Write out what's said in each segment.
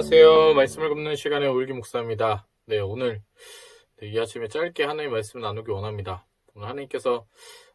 안녕하세요. 말씀을 굽는 시간의 오일기 목사입니다. 네, 오늘 이 아침에 짧게 하나님의 말씀을 나누기 원합니다. 오늘 하나님께서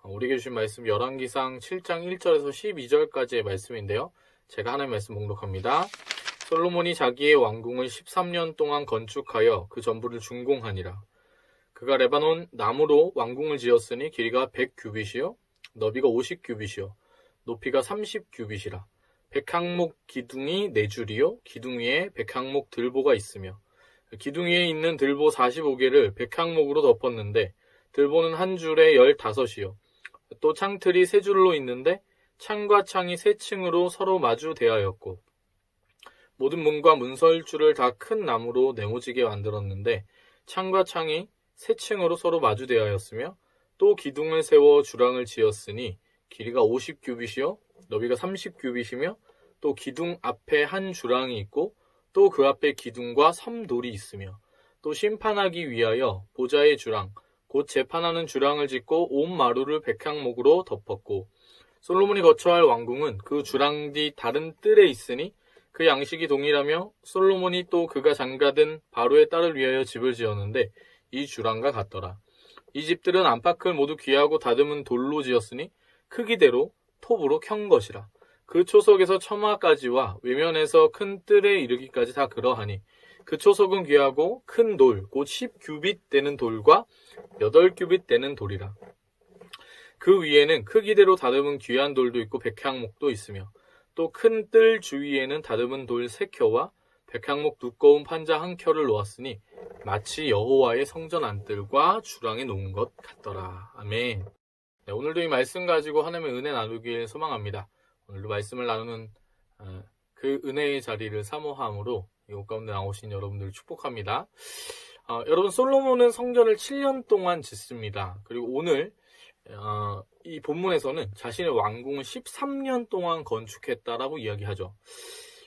우리에게 주신 말씀 열왕기상 7장 1절에서 12절까지의 말씀인데요. 제가 하나님의 말씀 봉독합니다. 솔로몬이 자기의 왕궁을 13년 동안 건축하여 그 전부를 준공하니라. 그가 레바논 나무로 왕궁을 지었으니 길이가 100규빗이요 너비가 50규빗이요 높이가 30규빗이라. 백항목 기둥이 4줄이요 기둥 위에 백항목 들보가 있으며 기둥 위에 있는 들보 45개를 백항목으로 덮었는데 들보는 한 줄에 15이요 또 창틀이 3줄로 있는데 창과 창이 3층으로 서로 마주 대하였고 모든 문과 문설줄을 다 큰 나무로 네모지게 만들었는데 창과 창이 3층으로 서로 마주 대하였으며 또 기둥을 세워 주랑을 지었으니 길이가 50규빗이요 너비가 30규빗이며 또 기둥 앞에 한 주랑이 있고 또 그 앞에 기둥과 섬돌이 있으며 또 심판하기 위하여 보좌의 주랑 곧 재판하는 주랑을 짓고 온 마루를 백향목으로 덮었고 솔로몬이 거처할 왕궁은 그 주랑 뒤 다른 뜰에 있으니 그 양식이 동일하며 솔로몬이 또 그가 장가든 바로의 딸을 위하여 집을 지었는데 이 주랑과 같더라. 이 집들은 안팎을 모두 귀하고 다듬은 돌로 지었으니 크기대로 톱으로 켠 것이라. 그 초석에서 처마까지와 외면에서 큰 뜰에 이르기까지 다 그러하니 그 초석은 귀하고 큰 돌, 곧 10규빗 되는 돌과 8규빗 되는 돌이라. 그 위에는 크기대로 다듬은 귀한 돌도 있고 백향목도 있으며 또 큰 뜰 주위에는 다듬은 돌 3켜와 백향목 두꺼운 판자 1켜를 놓았으니 마치 여호와의 성전 안뜰과 주랑에 놓은 것 같더라. 아멘. 네, 오늘도 이 말씀 가지고 하나님의 은혜 나누길 소망합니다. 오늘도 말씀을 나누는 그 은혜의 자리를 사모함으로 이곳 가운데 나오신 여러분들 축복합니다. 여러분, 솔로몬은 성전을 7년 동안 짓습니다. 그리고 오늘 이 본문에서는 자신의 왕궁을 13년 동안 건축했다라고 이야기하죠.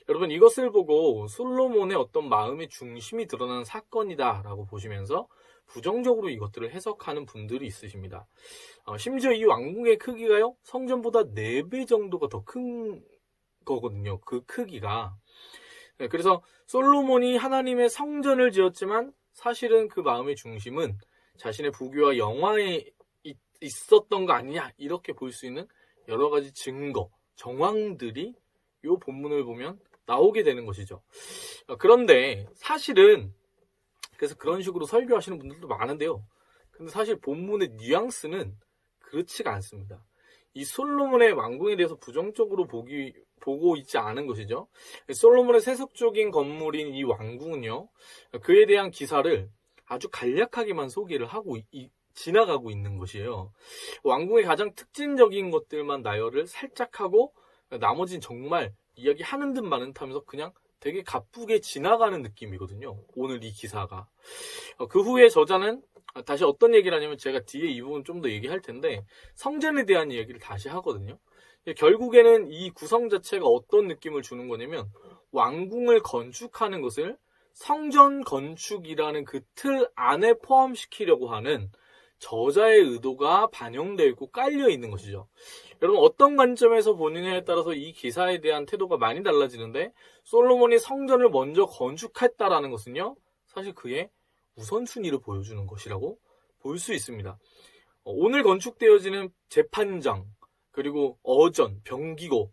여러분, 이것을 보고 솔로몬의 어떤 마음의 중심이 드러나는 사건이다라고 보시면서 부정적으로 이것들을 해석하는 분들이 있으십니다. 심지어 이 왕궁의 크기가요, 성전보다 4배 정도가 더 큰 거거든요. 그 크기가. 그래서 솔로몬이 하나님의 성전을 지었지만 사실은 그 마음의 중심은 자신의 부귀와 영화에 있었던 거 아니냐, 이렇게 볼 수 있는 여러 가지 증거, 정황들이 이 본문을 보면 나오게 되는 것이죠. 그런데 사실은 그래서 그런 식으로 설교하시는 분들도 많은데요. 근데 사실 본문의 뉘앙스는 그렇지가 않습니다. 이 솔로몬의 왕궁에 대해서 부정적으로 보고 있지 않은 것이죠. 솔로몬의 세속적인 건물인 이 왕궁은요, 그에 대한 기사를 아주 간략하게만 소개를 하고 지나가고 있는 것이에요. 왕궁의 가장 특징적인 것들만 나열을 살짝 하고 나머지는 정말 이야기하는 듯 마는 듯 하면서 그냥 되게 가쁘게 지나가는 느낌이거든요. 오늘 이 기사가. 그 후에 저자는 다시 어떤 얘기를 하냐면 제가 뒤에 이 부분 좀 더 얘기할 텐데 성전에 대한 이야기를 다시 하거든요. 결국에는 이 구성 자체가 어떤 느낌을 주는 거냐면 왕궁을 건축하는 것을 성전 건축이라는 그 틀 안에 포함시키려고 하는 저자의 의도가 반영되어 있고 깔려 있는 것이죠. 여러분, 어떤 관점에서 보느냐에 따라서 이 기사에 대한 태도가 많이 달라지는데 솔로몬이 성전을 먼저 건축했다라는 것은요, 사실 그의 우선순위를 보여주는 것이라고 볼 수 있습니다. 오늘 건축되어지는 재판장, 그리고 어전, 병기고,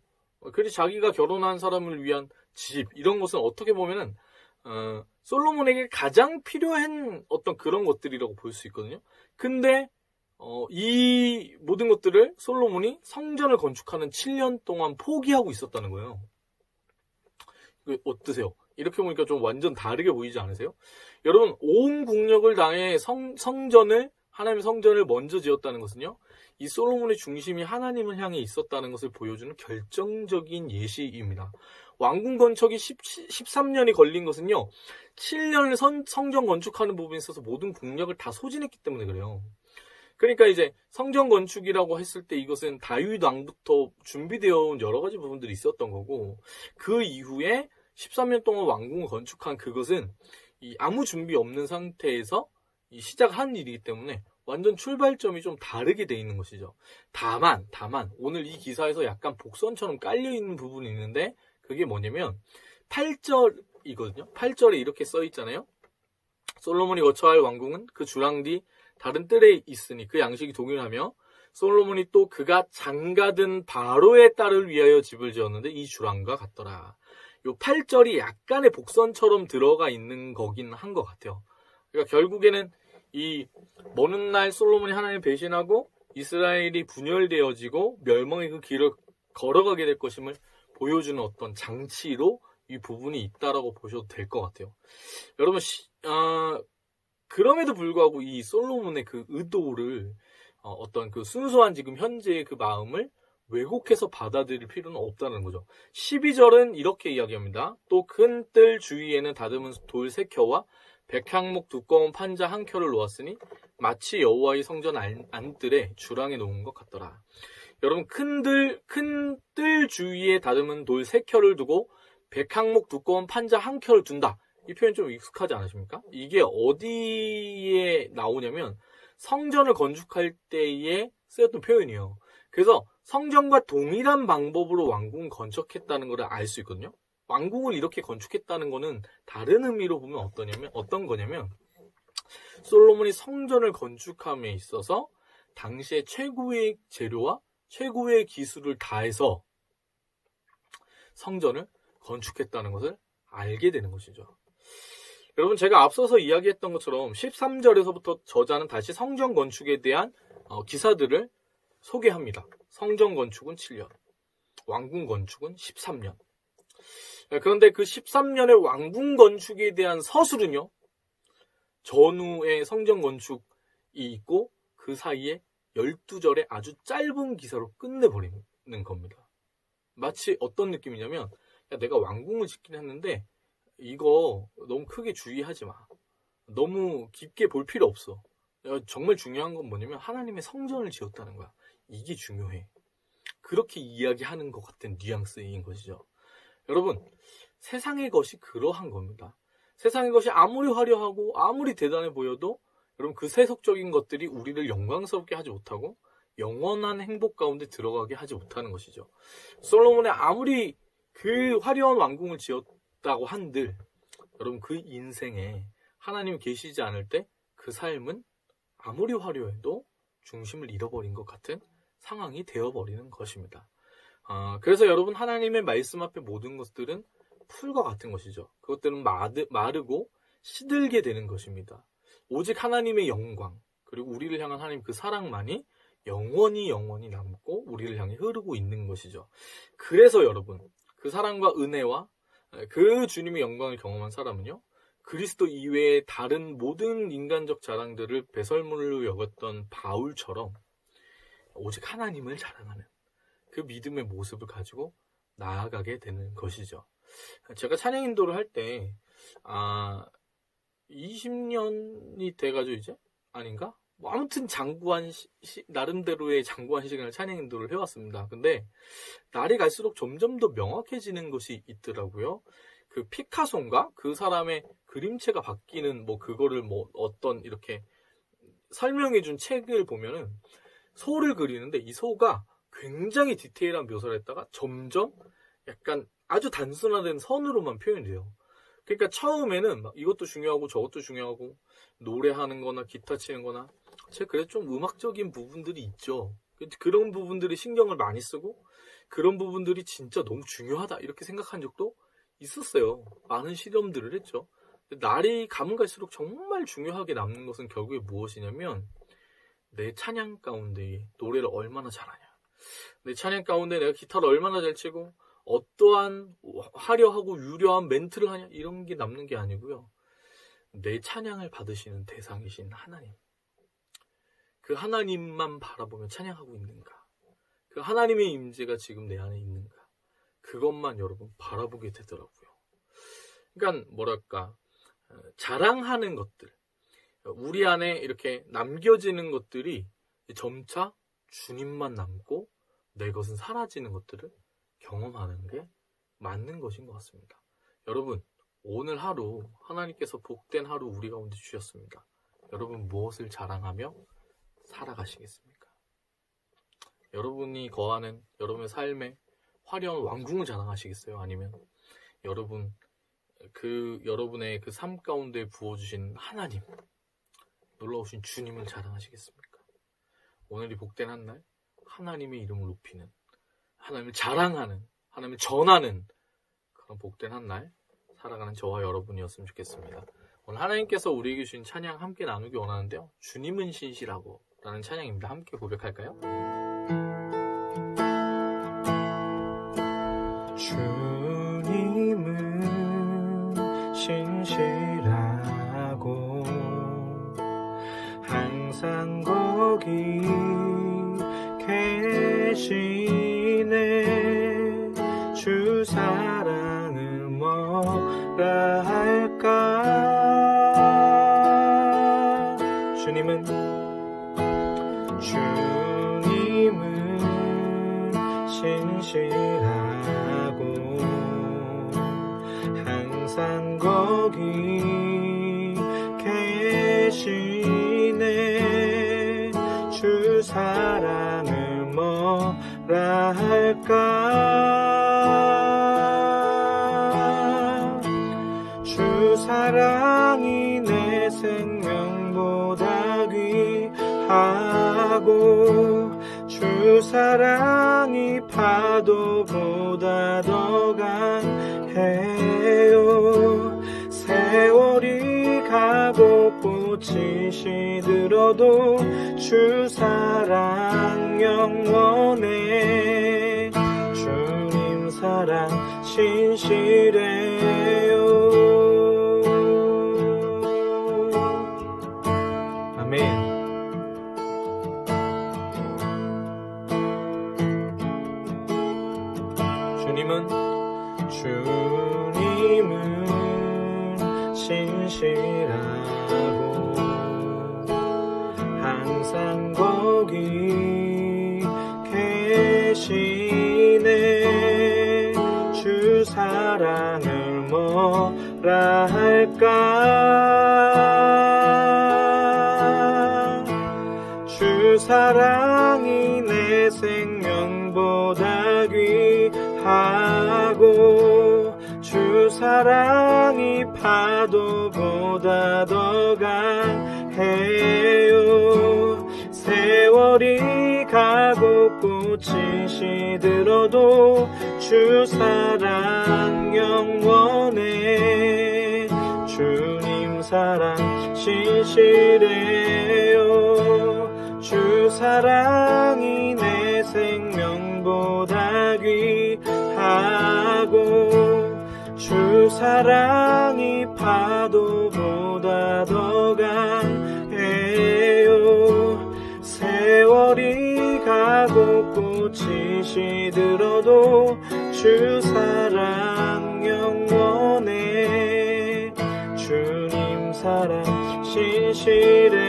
그리고 자기가 결혼한 사람을 위한 집, 이런 것은 어떻게 보면은 솔로몬에게 가장 필요한 어떤 그런 것들이라고 볼 수 있거든요. 근데 이 모든 것들을 솔로몬이 성전을 건축하는 7년 동안 포기하고 있었다는 거예요. 어떠세요? 이렇게 보니까 좀 완전 다르게 보이지 않으세요? 여러분, 온 국력을 다해 하나님의 성전을 먼저 지었다는 것은요, 이 솔로몬의 중심이 하나님을 향해 있었다는 것을 보여주는 결정적인 예시입니다. 왕궁 건축이 13년이 걸린 것은요, 7년을 성전 건축하는 부분에 있어서 모든 국력을 다 소진했기 때문에 그래요. 그러니까 이제 성전 건축이라고 했을 때 이것은 다윗 왕부터 준비되어 온 여러 가지 부분들이 있었던 거고, 그 이후에 13년 동안 왕궁을 건축한 그것은 아무 준비 없는 상태에서 시작한 일이기 때문에 완전 출발점이 좀 다르게 돼 있는 것이죠. 다만 오늘 이 기사에서 약간 복선처럼 깔려 있는 부분이 있는데 그게 뭐냐면 8절 이거든요. 8절에 이렇게 써 있잖아요. 솔로몬이 거처할 왕궁은 그 주랑 뒤 다른 뜰에 있으니 그 양식이 동일하며 솔로몬이 또 그가 장가든 바로의 딸을 위하여 집을 지었는데 이 주랑과 같더라. 요 8절이 약간의 복선처럼 들어가 있는 거긴 한 것 같아요. 그러니까 결국에는 이 먼 날 솔로몬이 하나님을 배신하고 이스라엘이 분열되어지고 멸망의 그 길을 걸어가게 될 것임을 보여주는 어떤 장치로 이 부분이 있다라고 보셔도 될 것 같아요. 여러분, 그럼에도 불구하고 이 솔로몬의 그 의도를 어떤 그 순수한 지금 현재의 그 마음을 왜곡해서 받아들일 필요는 없다는 거죠. 12절은 이렇게 이야기합니다. 또 큰 뜰 주위에는 다듬은 돌 3켜와 100항목 두꺼운 판자 1켜를 놓았으니 마치 여호와의 성전 안뜰에 주랑에 놓은 것 같더라. 여러분, 큰 뜰 주위에 다듬은 돌 3켜를 두고 100항목 두꺼운 판자 1켜를 둔다. 이 표현 좀 익숙하지 않으십니까? 이게 어디에 나오냐면 성전을 건축할 때에 쓰였던 표현이에요. 그래서 성전과 동일한 방법으로 왕궁을 건축했다는 것을 알 수 있거든요. 왕궁을 이렇게 건축했다는 것은 다른 의미로 보면 어떤 거냐면 솔로몬이 성전을 건축함에 있어서 당시에 최고의 재료와 최고의 기술을 다해서 성전을 건축했다는 것을 알게 되는 것이죠. 여러분, 제가 앞서서 이야기했던 것처럼 13절에서부터 저자는 다시 성전 건축에 대한 기사들을 소개합니다. 성전 건축은 7년, 왕궁 건축은 13년. 그런데 그 13년의 왕궁 건축에 대한 서술은요, 전후의 성전 건축이 있고 그 사이에 12절의 아주 짧은 기사로 끝내버리는 겁니다. 마치 어떤 느낌이냐면, 야, 내가 왕궁을 짓긴 했는데 이거 너무 크게 주의하지 마. 너무 깊게 볼 필요 없어. 정말 중요한 건 뭐냐면 하나님의 성전을 지었다는 거야. 이게 중요해. 그렇게 이야기하는 것 같은 뉘앙스인 것이죠. 여러분, 세상의 것이 그러한 겁니다. 세상의 것이 아무리 화려하고 아무리 대단해 보여도 여러분, 그 세속적인 것들이 우리를 영광스럽게 하지 못하고 영원한 행복 가운데 들어가게 하지 못하는 것이죠. 솔로몬이 아무리 그 화려한 왕궁을 지었다고 한들 여러분, 그 인생에 하나님이 계시지 않을 때 그 삶은 아무리 화려해도 중심을 잃어버린 것 같은 상황이 되어버리는 것입니다. 그래서 여러분, 하나님의 말씀 앞에 모든 것들은 풀과 같은 것이죠. 그것들은 마르고 시들게 되는 것입니다. 오직 하나님의 영광, 그리고 우리를 향한 하나님 그 사랑만이 영원히 남고 우리를 향해 흐르고 있는 것이죠. 그래서 여러분, 그 사랑과 은혜와 그 주님의 영광을 경험한 사람은요, 그리스도 이외의 다른 모든 인간적 자랑들을 배설물로 여겼던 바울처럼 오직 하나님을 자랑하는 그 믿음의 모습을 가지고 나아가게 되는 것이죠. 제가 찬양 인도를 할 때 20년이 돼가지고 이제 아닌가? 뭐 아무튼 장구한 나름대로의 장구한 시간을 찬양 인도를 해왔습니다. 근데 날이 갈수록 점점 더 명확해지는 것이 있더라고요. 그 피카소인가? 그 사람의 그림체가 바뀌는 뭐 그거를 뭐 어떤 이렇게 설명해준 책을 보면은 소를 그리는데 이 소가 굉장히 디테일한 묘사를 했다가 점점 약간 아주 단순화된 선으로만 표현이 돼요. 그러니까 처음에는 막 이것도 중요하고 저것도 중요하고 노래하는 거나 기타 치는 거나 제가 그래도 좀 음악적인 부분들이 있죠. 그런 부분들이 신경을 많이 쓰고 그런 부분들이 진짜 너무 중요하다 이렇게 생각한 적도 있었어요. 많은 실험들을 했죠. 날이 가면 갈수록 정말 중요하게 남는 것은 결국에 무엇이냐면 내 찬양 가운데 노래를 얼마나 잘하냐, 내 찬양 가운데 내가 기타를 얼마나 잘 치고 어떠한 화려하고 유려한 멘트를 하냐, 이런 게 남는 게 아니고요. 내 찬양을 받으시는 대상이신 하나님, 그 하나님만 바라보며 찬양하고 있는가, 그 하나님의 임재가 지금 내 안에 있는가, 그것만 여러분 바라보게 되더라고요. 그러니까 뭐랄까, 자랑하는 것들, 우리 안에 이렇게 남겨지는 것들이 점차 주님만 남고 내 것은 사라지는 것들을 경험하는 게 맞는 것인 것 같습니다. 여러분, 오늘 하루 하나님께서 복된 하루 우리 가운데 주셨습니다. 여러분, 무엇을 자랑하며 살아가시겠습니까? 여러분이 거하는 여러분의 삶에 화려한 왕궁을 자랑하시겠어요? 아니면 여러분 그 여러분의 그 삶 가운데 부어주신 하나님, 놀라우신 주님을 자랑하시겠습니까? 오늘이 복된 한 날, 하나님의 이름을 높이는, 하나님을 자랑하는, 하나님을 전하는 그런 복된 한 날 살아가는 저와 여러분이었으면 좋겠습니다. 오늘 하나님께서 우리에게 주신 찬양 함께 나누기 원하는데요. 주님은 신실하고 라는 찬양입니다. 함께 고백할까요? 주님은 신실하고 항상 거기 계시네. 주 사랑을 뭐라 할까. 주님은 신실하고 항상 거기 계시네. 주 사랑을 뭐라 할까. 주 사랑이 내 생명보다 귀하고 주 사랑이 파도보다 더 강해요. 세월이 가고 꽃이 시들어도 주 사랑 영원해. 주님 사랑 신실해요. 아멘. 주님은 신실하고 항상 거기 계시네. 주 사랑을 뭐라 할까. 주 사랑이 내 생명보다 귀하고 주 사랑이 파도보다 더 강해요. 세월이 가고 꽃이 시들어도 주 사랑 영원해. 주님 사랑 신실해요. 주 사랑이 내 생명보다 귀하고 주 사랑이 파도보다 더 강해요. 세월이 가고 꽃이 시들어도 주 사랑 영원해. 주님 사랑 신실해요.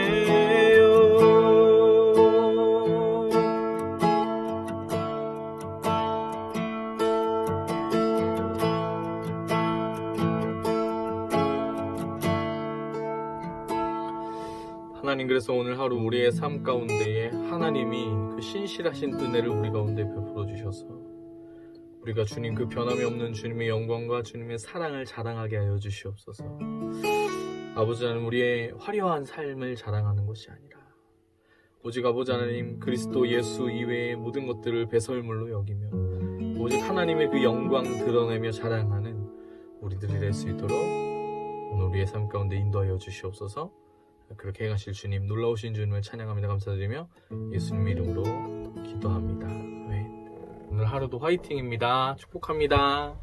하나님, 그래서 오늘 하루 우리의 삶 가운데에 하나님이 그 신실하신 은혜를 우리 가운데 베풀어 주셔서 우리가 주님 그 변함이 없는 주님의 영광과 주님의 사랑을 자랑하게 하여 주시옵소서. 아버지 하나님, 우리의 화려한 삶을 자랑하는 것이 아니라 오직 아버지 하나님 그리스도 예수 이외의 모든 것들을 배설물로 여기며 오직 하나님의 그 영광 드러내며 자랑하는 우리들이 될 수 있도록 오늘 우리의 삶 가운데 인도하여 주시옵소서. 그렇게 행하실 주님, 놀라우신 주님을 찬양합니다. 감사드리며 예수님 이름으로 기도합니다. 아멘. 오늘 하루도 화이팅입니다. 축복합니다.